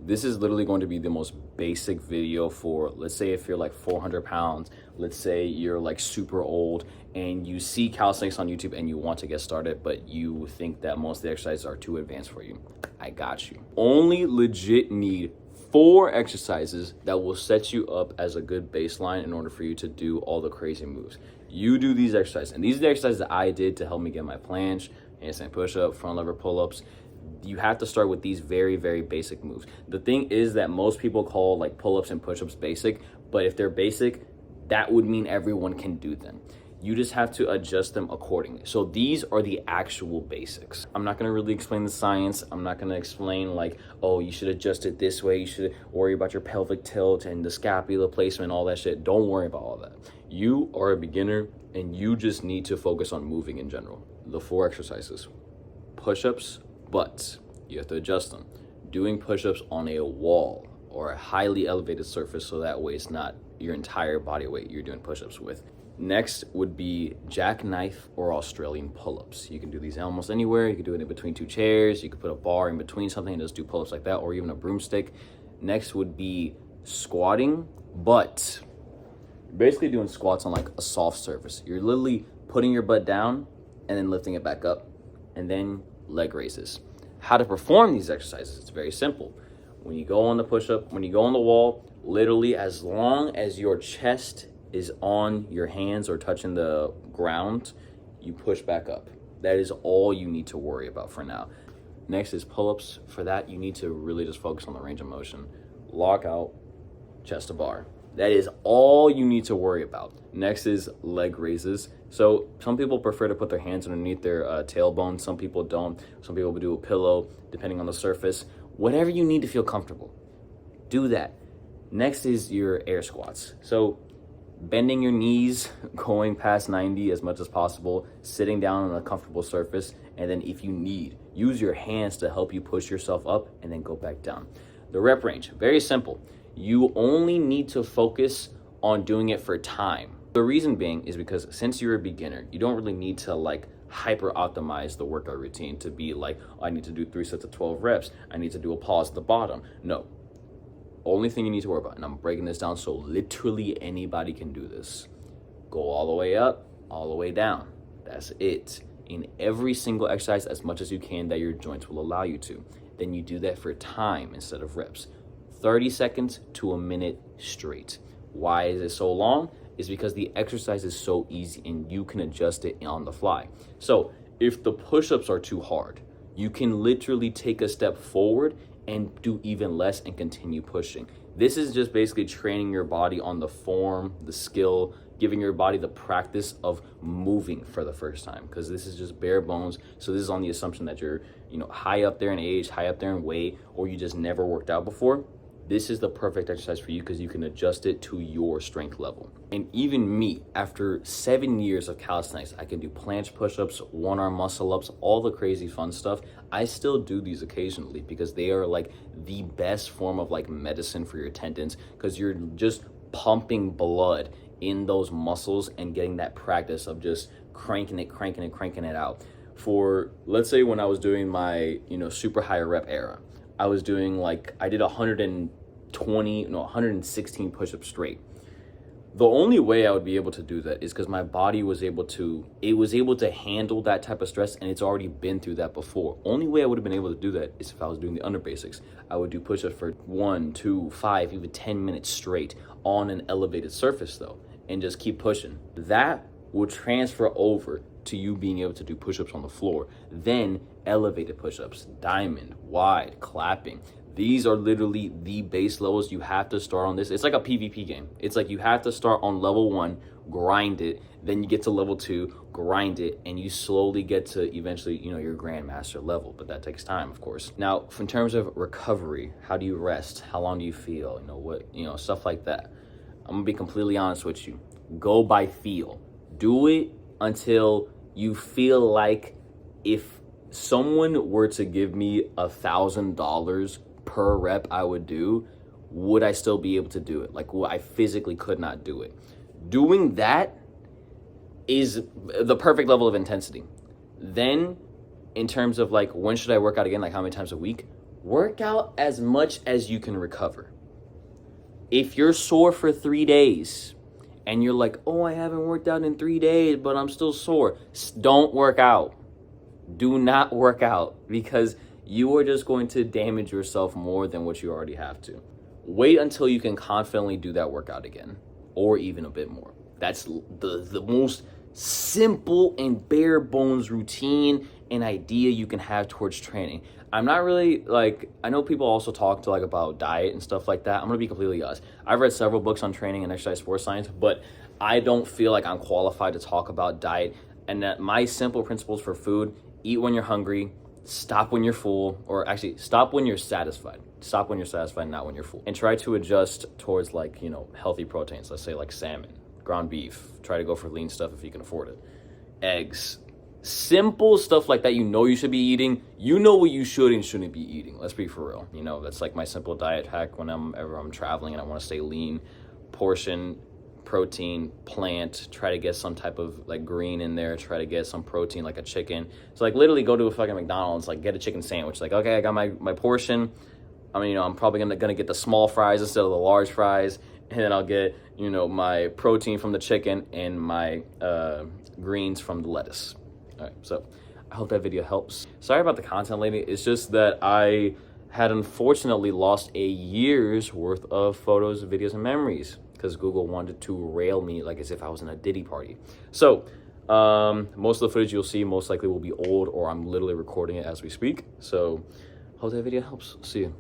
This is literally going to be the most basic video for, let's say if you're like 400 pounds, let's say you're like super old and you see calisthenics on YouTube and you want to get started, but you think that most of the exercises are too advanced for you. I got you. Only legit need 4 exercises that will set you up as a good baseline in order for you to do all the crazy moves. You do these exercises, and these are the exercises that I did to help me get my planche, handstand push-up, front lever pull-ups. You have to start with these very, very basic moves. The thing is that most people call like pull-ups and push-ups basic, but if they're basic, that would mean everyone can do them. You just have to adjust them accordingly. So these are the actual basics. I'm not gonna really explain the science. I'm not gonna explain like, oh, you should adjust it this way. You should worry about your pelvic tilt and the scapula placement, all that shit. Don't worry about all that. You are a beginner and you just need to focus on moving in general. The 4 exercises: push-ups, but you have to adjust them. Doing push-ups on a wall or a highly elevated surface, so that way it's not your entire body weight you're doing push-ups with. Next would be jackknife or Australian pull-ups. You can do these almost anywhere. You can do it in between 2 chairs. You could put a bar in between something and just do pull-ups like that, or even a broomstick. Next would be squatting, but you're basically doing squats on like a soft surface. You're literally putting your butt down and then lifting it back up, and then leg raises. How to perform these exercises? It's very simple. When you go on the push-up, when you go on the wall, literally as long as your chest is on your hands or touching the ground, you push back up. That is all you need to worry about for now. Next is pull-ups. For that, you need to really just focus on the range of motion. Lock out, chest to bar. That is all you need to worry about. Next is leg raises. So some people prefer to put their hands underneath their tailbone. Some people don't. Some people do a pillow, depending on the surface. Whatever you need to feel comfortable, do that. Next is your air squats. So bending your knees, going past 90 as much as possible, sitting down on a comfortable surface, and then if you need, use your hands to help you push yourself up and then go back down. The rep range, very simple. You only need to focus on doing it for time. The reason being is because since you're a beginner, you don't really need to like hyper optimize the workout routine to be like, oh, I need to do 3 sets of 12 reps. I need to do a pause at the bottom. No. Only thing you need to worry about, and I'm breaking this down so literally anybody can do this. Go all the way up, all the way down. That's it. In every single exercise, as much as you can that your joints will allow you to. Then you do that for time instead of reps. 30 seconds to a minute straight. Why is it so long? It's because the exercise is so easy and you can adjust it on the fly. So if the push-ups are too hard, you can literally take a step forward and do even less and continue pushing. This is just basically training your body on the form, the skill, giving your body the practice of moving for the first time, because this is just bare bones. So this is on the assumption that you're, high up there in age, high up there in weight, or you just never worked out before. This is the perfect exercise for you because you can adjust it to your strength level. And even me, after 7 years of calisthenics, I can do planche push-ups, one-arm muscle-ups, all the crazy fun stuff. I still do these occasionally because they are like the best form of like medicine for your tendons, because you're just pumping blood in those muscles and getting that practice of just cranking it out. For, let's say when I was doing my, super high rep era, I was doing I did 116 push-ups straight. The only way I would be able to do that is because my body was able to handle that type of stress, and it's already been through that before. Only way I would have been able to do that is if I was doing the under basics. I would do push-ups for 1, 2, 5, even 10 minutes straight on an elevated surface though, and just keep pushing. That will transfer over to you being able to do push-ups on the floor, then elevated push-ups, diamond, wide, clapping. These are literally the base levels. You have to start on this. It's like a PvP game. It's like you have to start on level 1, grind it, then you get to level 2, grind it, and you slowly get to eventually, your grandmaster level, but that takes time, of course. Now, in terms of recovery, how do you rest? How long do you feel? Stuff like that. I'm gonna be completely honest with you. Go by feel. Do it until you feel like if someone were to give me $1,000 per rep I would do, would I still be able to do it? I physically could not do it. Doing that is the perfect level of intensity. Then in terms of when should I work out again, how many times a week, Work out as much as you can recover. If you're sore for 3 days and you're like, oh, I haven't worked out in 3 days, but I'm still sore, don't work out. Do not work out, because you are just going to damage yourself more than what you already have to. Wait until you can confidently do that workout again, or even a bit more. That's the most simple and bare bones routine and idea you can have towards training. I'm not really like, I know people also talk to like about diet and stuff like that. I'm gonna be completely honest. I've read several books on training and exercise sports science, but I don't feel like I'm qualified to talk about diet. And that my simple principles for food: eat when you're hungry, stop when you're full, or actually stop when you're satisfied. Stop when you're satisfied, not when you're full. And try to adjust towards like, you know, healthy proteins. Let's say like salmon, ground beef. Try to go for lean stuff if you can afford it. Eggs. Simple stuff like that you know you should be eating. You know what you should and shouldn't be eating. Let's be for real. You know, that's like my simple diet hack whenever I'm traveling and I want to stay lean. Portion, protein, plant, try to get some type of like green in there, try to get some protein like a chicken. So like literally go to a fucking McDonald's, like get a chicken sandwich. Like, okay, I got my portion. I mean, you know, I'm probably gonna get the small fries instead of the large fries. And then I'll get, you know, my protein from the chicken and my greens from the lettuce. All right, so I hope that video helps. Sorry about the content lately. It's just that I had unfortunately lost a year's worth of photos, videos, and memories because Google wanted to rail me like as if I was in a Diddy party. So most of the footage you'll see most likely will be old, or I'm literally recording it as we speak. So hope that video helps. See you.